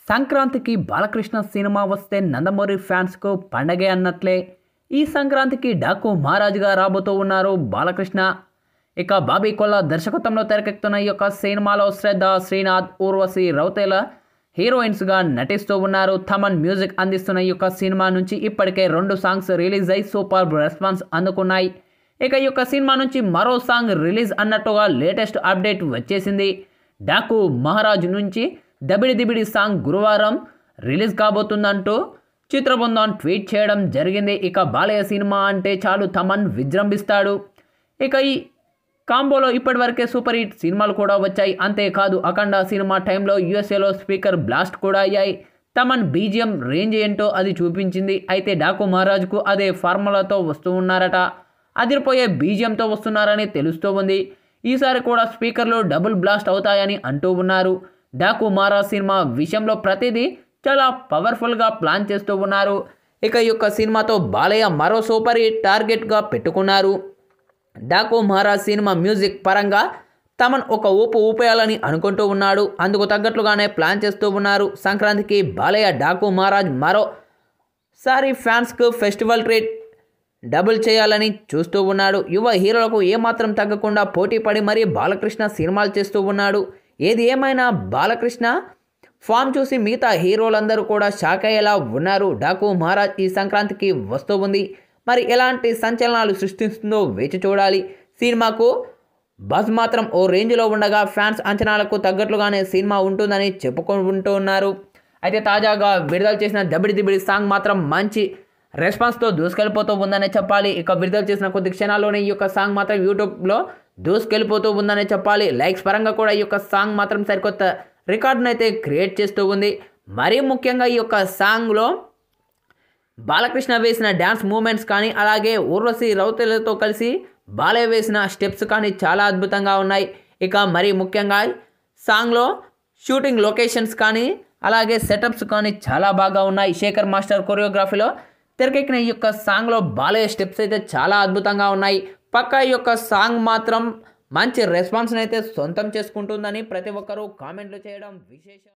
సంక్రాంతికి బాలకృష్ణ సినిమా వస్తే నందమూరి ఫ్యాన్స్కు పండగే అన్నట్లే. ఈ సంక్రాంతికి డాకు మహారాజుగా రాబోతూ ఉన్నారు బాలకృష్ణ. ఇక బాబీ కొల్ల దర్శకత్వంలో తెరకెక్కుతున్న ఈ యొక్క సినిమాలో శ్రద్ధ, శ్రీనాథ్, ఊర్వశి రౌతేల హీరోయిన్స్గా నటిస్తూ ఉన్నారు. థమన్ మ్యూజిక్ అందిస్తున్న ఈ యొక్క సినిమా నుంచి ఇప్పటికే 2 సాంగ్స్ రిలీజ్ అయి సూపర్ రెస్పాన్స్ అందుకున్నాయి. ఇక ఈ యొక్క సినిమా నుంచి మరో సాంగ్ రిలీజ్ అన్నట్టుగా లేటెస్ట్ అప్డేట్ వచ్చేసింది. డాకు మహారాజ్ నుంచి దబిడి దిబిడి సాంగ్ గురువారం రిలీజ్ కాబోతుందంటూ చిత్రబృందం ట్వీట్ చేయడం జరిగింది. ఇక బాలయ్య సినిమా అంటే చాలు థమన్ విజృంభిస్తాడు. ఇక ఈ కాంబోలో ఇప్పటివరకే సూపర్ హిట్ సినిమాలు కూడా వచ్చాయి. అంతేకాదు అఖండ సినిమా టైంలో యూఎస్ఏలో స్పీకర్ బ్లాస్ట్ కూడా అయ్యాయి. థమన్ బీజిఎం రేంజ్ ఏంటో అది చూపించింది. అయితే డాకు మహారాజ్కు అదే ఫార్ములాతో వస్తూ ఉన్నారట. అదిరిపోయే బీజిఎంతో వస్తున్నారని తెలుస్తూ ఉంది. ఈసారి కూడా స్పీకర్లు డబుల్ బ్లాస్ట్ అవుతాయని అంటూ ఉన్నారు. డాకు మహారాజ్ సినిమా విషయంలో ప్రతిదీ చాలా పవర్ఫుల్గా ప్లాన్ చేస్తూ ఉన్నారు. ఇక ఈ యొక్క సినిమాతో బాలయ్య మరో సూపర్ హిట్ టార్గెట్గా పెట్టుకున్నారు. డాకు మహారాజ్ సినిమా మ్యూజిక్ పరంగా తమన్ ఒక ఊపేయాలని అనుకుంటూ ఉన్నాడు. అందుకు తగ్గట్లుగానే ప్లాన్ చేస్తూ ఉన్నారు. సంక్రాంతికి బాలయ్య డాకు మహారాజ్ మరోసారి ఫ్యాన్స్కు ఫెస్టివల్ ట్రీట్ డబుల్ చేయాలని చూస్తూ ఉన్నాడు. యువ హీరోలకు ఏమాత్రం తగ్గకుండా పోటీ పడి మరీ బాలకృష్ణ సినిమాలు చేస్తూ ఉన్నాడు. ఏది ఏమైనా బాలకృష్ణ ఫామ్ చూసి మిగతా హీరోలందరూ కూడా షాక్ అయ్యేలా ఉన్నారు. డాకు మహారాజ్ ఈ సంక్రాంతికి వస్తూ ఉంది. మరి ఎలాంటి సంచలనాలు సృష్టిస్తుందో వేచి చూడాలి. సినిమాకు బజ్ మాత్రం ఓ రేంజ్లో ఉండగా ఫ్యాన్స్ అంచనాలకు తగ్గట్లుగానే సినిమా ఉంటుందని చెప్పుకుంటూ ఉన్నారు. అయితే తాజాగా విడుదల చేసిన దబిడి దిబిడి సాంగ్ మాత్రం మంచి రెస్పాన్స్తో దూసుకెళ్ళిపోతూ ఉందనే చెప్పాలి. ఇక విడుదల చేసిన కొద్ది క్షణాల్లోనే ఈ యొక్క సాంగ్ మాత్రం యూట్యూబ్లో దూసుకెళ్ళిపోతూ ఉందనే చెప్పాలి. లైక్స్ పరంగా కూడా ఈ యొక్క సాంగ్ మాత్రం సరికొత్త రికార్డును అయితే క్రియేట్ చేస్తూ ఉంది. మరీ ముఖ్యంగా ఈ యొక్క సాంగ్లో బాలకృష్ణ వేసిన డ్యాన్స్ మూమెంట్స్ కానీ అలాగే ఊర్వశి రౌతేలతో కలిసి బాలయ్య వేసిన స్టెప్స్ కానీ చాలా అద్భుతంగా ఉన్నాయి. ఇక మరీ ముఖ్యంగా సాంగ్లో షూటింగ్ లొకేషన్స్ కానీ అలాగే సెటప్స్ కానీ చాలా బాగా ఉన్నాయి. శేఖర్ మాస్టర్ కొరియోగ్రఫీలో తెరకెక్కిన ఈ యొక్క సాంగ్లో బాలయ్య స్టెప్స్ అయితే చాలా అద్భుతంగా ఉన్నాయి. పక్కా ఈ యొక్క సాంగ్ మాత్రం మంచి రెస్పాన్స్ని అయితే సొంతం చేసుకుంటుందని ప్రతి ఒక్కరూ కామెంట్లు చేయడం విశేషం.